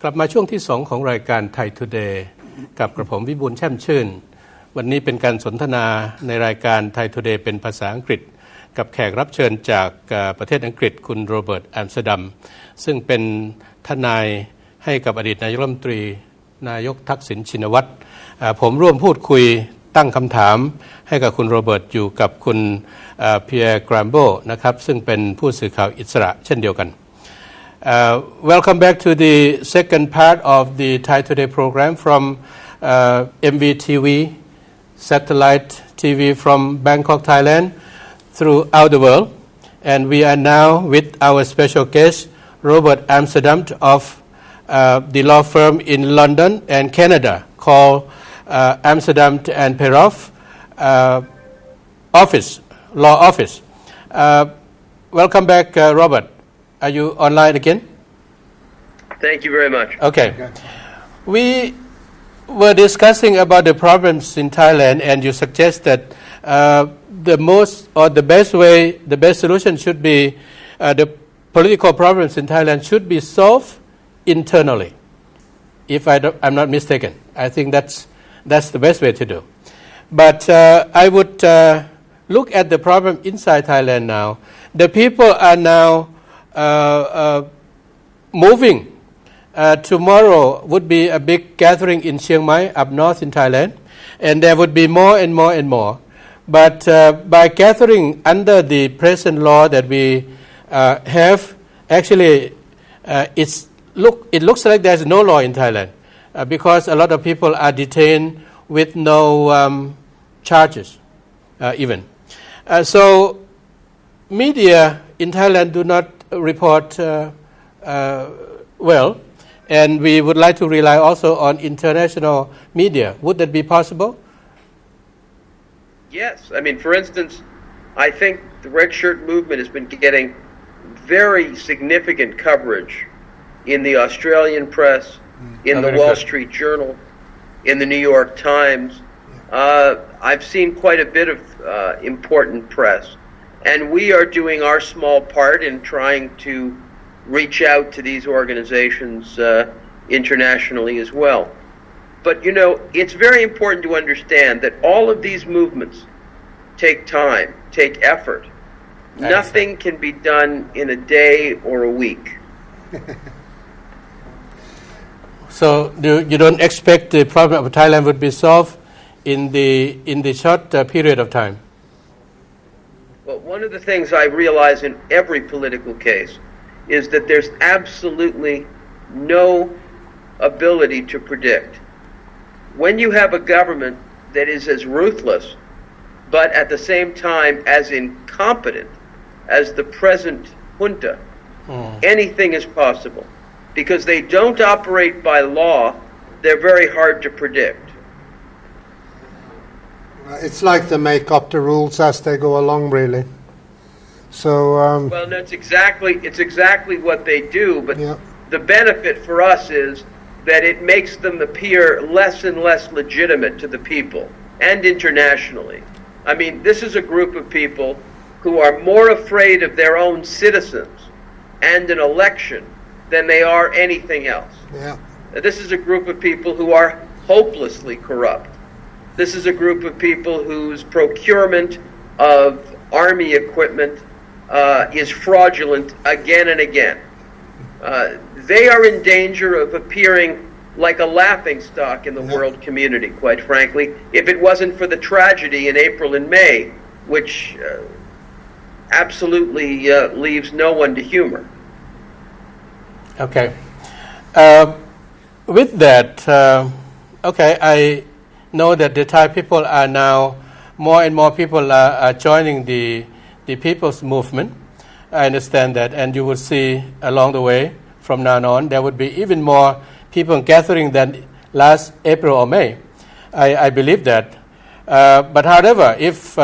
กลับมาช่วงที่2ของรายการไทยทูเดย์กับกระผมวิบูลย์แช่มชื่นวันนี้เป็นการสนทนาในรายการไทยทูเดย์เป็นภาษาอังกฤษกับแขกรับเชิญจากประเทศอังกฤษคุณโรเบิร์ตอัมสเตอร์ดัมซึ่งเป็นทนายให้กับอดีตนายกรัฐมนตรีนายกทักษิณชินวัตรผมร่วมพูดคุยตั้งคำถามให้กับคุณโรเบิร์ตอยู่กับคุณเพียร์กรัมโบนะครับซึ่งเป็นผู้สื่อข่าวอิสระเช่นเดียวกันWelcome back to the second part of the Thai Today program from MVTV, satellite TV from Bangkok, Thailand, throughout the world. And we are now with our special guest, Robert Amsterdam of the law firm in London and Canada called Amsterdam and Peroff Law Office. Welcome back, Robert. Are you online again? Thank you very much. Okay. We were discussing about the problems in Thailand, and you suggest that the best solution should be the political problems in Thailand should be solved internally. If I'm not mistaken, I think that's the best way to do. But I would look at the problem inside Thailand now. The people are now moving. Tomorrow would be a big gathering in Chiang Mai up north in Thailand, and there would be more and more and more. But by gathering under the present law that we have, actually it looks like there's no law in Thailand because a lot of people are detained with no charges even. So media in Thailand do not report well, and we would like to rely also on international media. Would that be possible? Yes. I mean, for instance, I think the Red Shirt movement has been getting very significant coverage in the Australian press, in the Wall Street Journal, in the New York Times. I've seen quite a bit of important press. And we are doing our small part in trying to reach out to these organizations internationally as well. But, you know, it's very important to understand that all of these movements take time, take effort. Nothing can be done in a day or a week. So you don't expect the problem of Thailand would be solved in the short period of time? Well, one of the things I realize in every political case is that there's absolutely no ability to predict. When you have a government that is as ruthless, but at the same time as incompetent as the present junta, anything is possible. Because they don't operate by law, they're very hard to predict. It's like they make up the rules as they go along, really. So well, no, it's exactly what they do. But yeah. The benefit for us is that it makes them appear less and less legitimate to the people and internationally. I mean, this is a group of people who are more afraid of their own citizens and an election than they are anything else. Yeah. This is a group of people who are hopelessly corrupt. This is a group of people whose procurement of army equipment is fraudulent again and again. They are in danger of appearing like a laughingstock in the world community, quite frankly, if it wasn't for the tragedy in April and May, which absolutely leaves no one to humor. Okay. With that, I know that the Thai people are now, more and more people are joining the people's movement. I understand that, and you will see along the way from now on, there would be even more people gathering than last April or May. I believe that. But however, if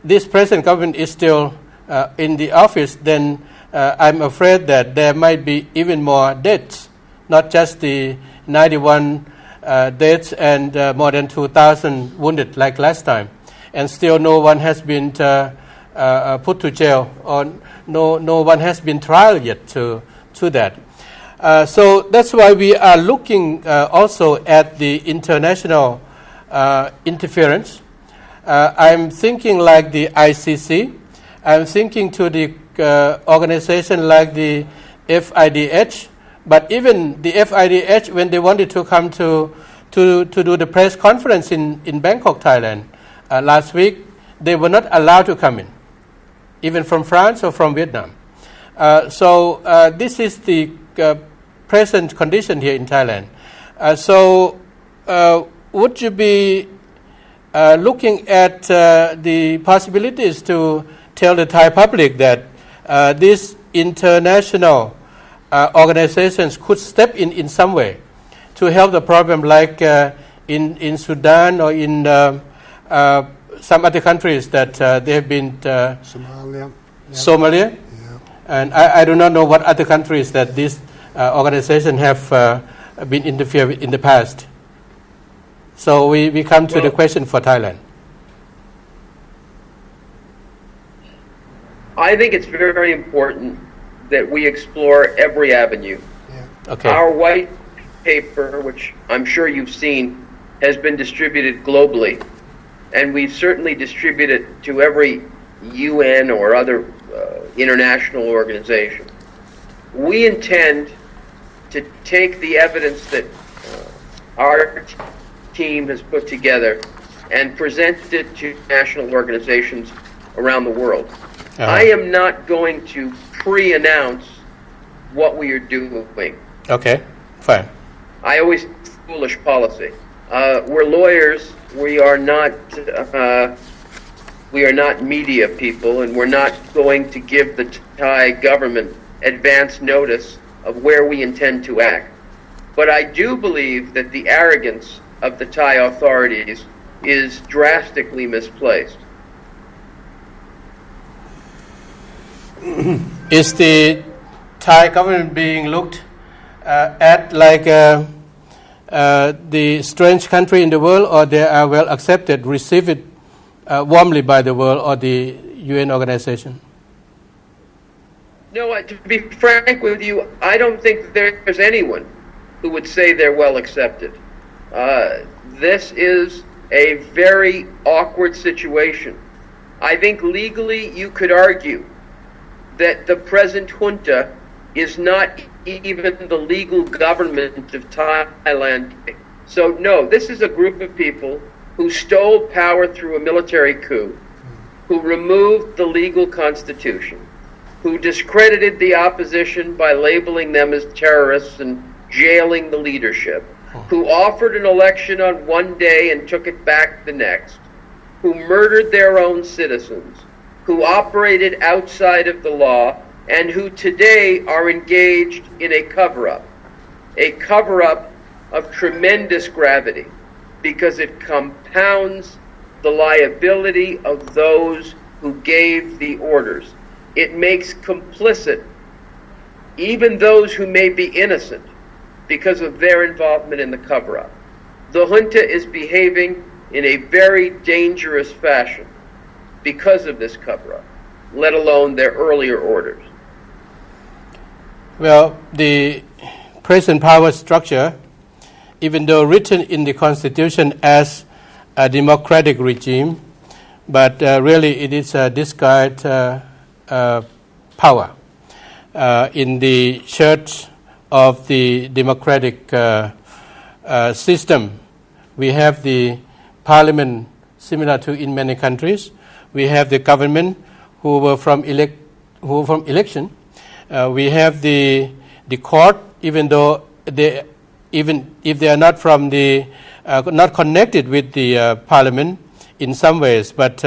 this present government is still in the office, then I'm afraid that there might be even more deaths, not just the 91 deaths and more than 2,000 wounded like last time. And still no one has been put to jail, or no one has been tried yet to that. So that's why we are looking also at the international interference. I'm thinking like the ICC. I'm thinking to the organization like the FIDH. But even the FIDH, when they wanted to come to do the press conference in Bangkok, Thailand, last week, they were not allowed to come in, even from France or from Vietnam. So this is the present condition here in Thailand. So would you be looking at the possibilities to tell the Thai public that these international organizations could step in some way to help the problem, like in Sudan or in some other countries that they have been Somalia. Yeah. And I do not know what other countries that these organizations have been interfered with in the past. So we come to the question for Thailand. I think it's very, very important that we explore every avenue. Yeah. Okay. Our white paper, which I'm sure you've seen, has been distributed globally, and we certainly distribute it to every UN or other international organization. We intend to take the evidence that our team has put together and present it to national organizations around the world. I am not going to pre-announce what we are doing. Okay, fine. I always foolish policy. We're lawyers. We are not media people, and we're not going to give the Thai government advance notice of where we intend to act. But I do believe that the arrogance of the Thai authorities is drastically misplaced. Is the Thai government being looked at like the strange country in the world, or they are well accepted, received warmly by the world or the UN organization? No, to be frank with you, I don't think there's anyone who would say they're well accepted. This is a very awkward situation. I think legally you could argue that the present junta is not even the legal government of Thailand. So no, this is a group of people who stole power through a military coup, who removed the legal constitution, who discredited the opposition by labeling them as terrorists and jailing the leadership, who offered an election on one day and took it back the next, who murdered their own citizens, who operated outside of the law, and who today are engaged in a cover-up of tremendous gravity, because it compounds the liability of those who gave the orders. It makes complicit even those who may be innocent because of their involvement in the cover-up. The junta is behaving in a very dangerous fashion because of this cover-up, let alone their earlier orders. Well, the present power structure, even though written in the constitution as a democratic regime, but really it is a disguised power in the church of the democratic system. We have the parliament similar to in many countries. We have the government who were from election. We have the court, even though even if they are not from the not connected with the parliament in some ways, but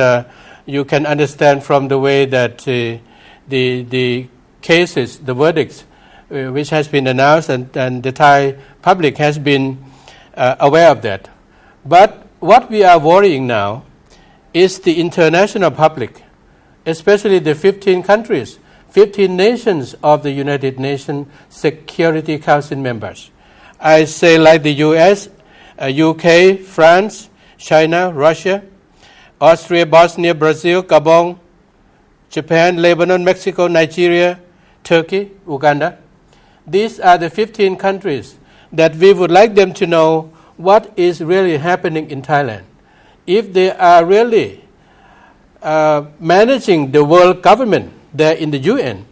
you can understand from the way that the cases, the verdicts, which has been announced, and the Thai public has been aware of that. But what we are worrying now is the international public, especially the 15 countries, 15 nations of the United Nations Security Council members. I say like the US, UK, France, China, Russia, Austria, Bosnia, Brazil, Gabon, Japan, Lebanon, Mexico, Nigeria, Turkey, Uganda. these are the 15 countries that we would like them to know what is really happening in Thailand. If they are really managing the world government there in the UN,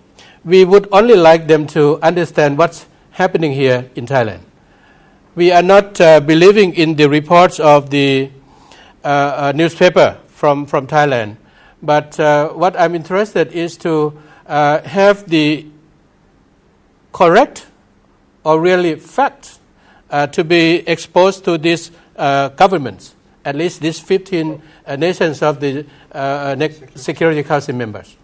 we would only like them to understand what's happening here in Thailand. We are not believing in the reports of the newspaper from Thailand, but what I'm interested is to have the correct or really facts to be exposed to these governments, at least these 15 nations of the Security Council members.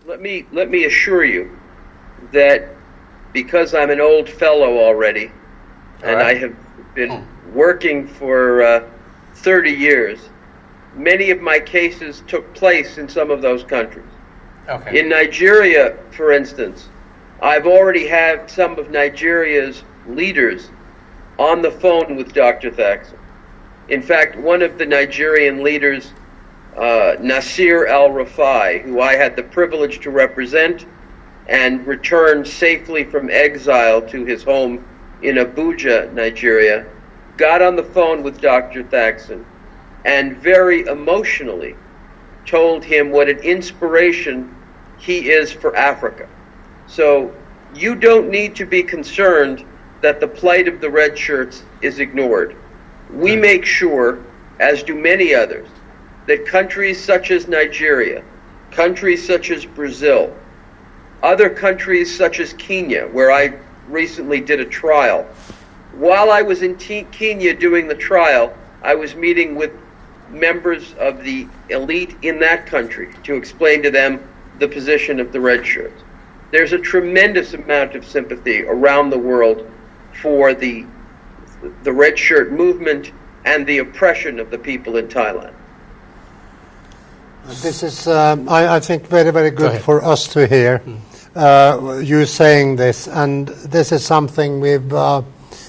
Let me assure you that because I'm an old fellow already, and I have been working for 30 years, many of my cases took place in some of those countries. Okay. In Nigeria, for instance, I've already had some of Nigeria's leaders on the phone with Dr. Thaksin. In fact, one of the Nigerian leaders, Nasir al-Rafai, who I had the privilege to represent and returned safely from exile to his home in Abuja, Nigeria, got on the phone with Dr. Thaksin and very emotionally told him what an inspiration he is for Africa. So you don't need to be concerned that the plight of the red shirts is ignored. We make sure, as do many others, that countries such as Nigeria, countries such as Brazil, other countries such as Kenya, where I recently did a trial. While I was in Kenya doing the trial, I was meeting with members of the elite in that country to explain to them the position of the red shirts. There's a tremendous amount of sympathy around the world for the red shirt movement and the oppression of the people in Thailand. This is, I think, very, very good for us to hear you saying this, and this is something we've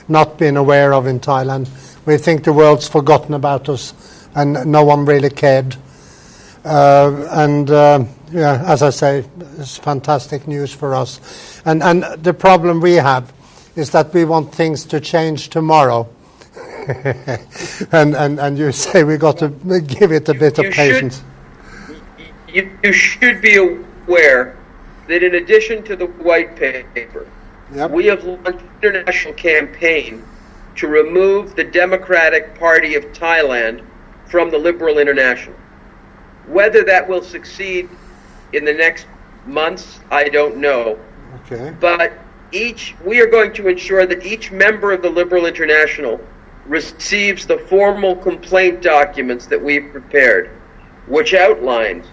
not been aware of in Thailand. We think the world's forgotten about us, and no one really cared. Yeah, as I say, it's fantastic news for us. And the problem we have is that we want things to change tomorrow. and you say we got to give it a bit of patience. You should be aware that in addition to the white paper, we have launched an international campaign to remove the Democratic Party of Thailand from the Liberal International. Whether that will succeed in the next months, I don't know. Okay. But we are going to ensure that each member of the Liberal International receives the formal complaint documents that we've prepared, which outlines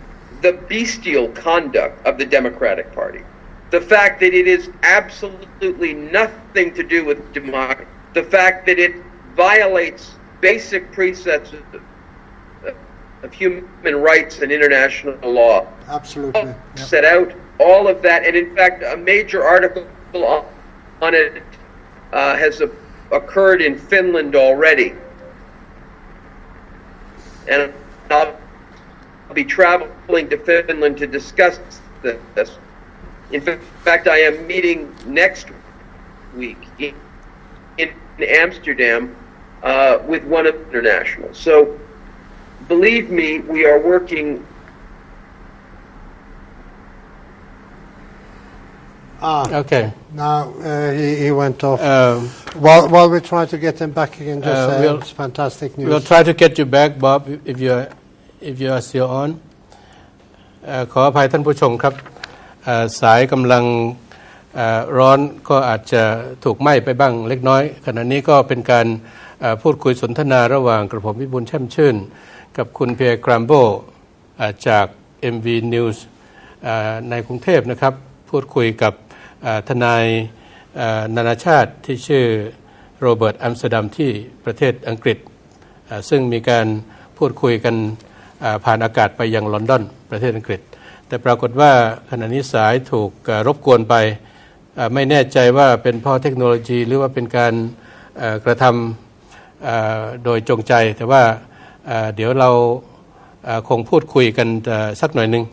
the bestial conduct of the Democratic Party, the fact that it is absolutely nothing to do with democracy, the fact that it violates basic precepts of human rights and international law. Absolutely. Set out all of that, and in fact, a major article on it has occurred in Finland already. And I'll be traveling to Finland to discuss this. In fact, I am meeting next week in Amsterdam with one of the internationals. So, believe me, we are working. Okay. Now he went off. While we try to get him back again, just say it's fantastic news. We'll try to get you back, Bob, if you are still on. ขออภัยท่านผู้ชมครับสายกำลังร้อนก็อาจจะถูกไหม้ไปบ้างเล็กน้อยขณะนี้ก็เป็นการพูดคุยสนทนาระหว่างกระผมวิบูลย์แช่มชื่นกับคุณเพียร์กรัมโบจาก MV News ในกรุงเทพนะครับพูดคุยกับทนายนานาชาติที่ชื่อโรเบิร์ตอัมสเตอร์ดัมที่ประเทศอังกฤษซึ่งมีการพูดคุยกันผ่านอากาศไปยังลอนดอนประเทศอังกฤษแต่ปรากฏว่าขณะนี้สายถูกรบกวนไปไม่แน่ใจว่าเป็นเพราะเทคโนโลยีหรือว่าเป็นการกระทำโดยจงใจแต่ว่าเดี๋ยวเราคงพูดคุยกันสักหน่อยนึง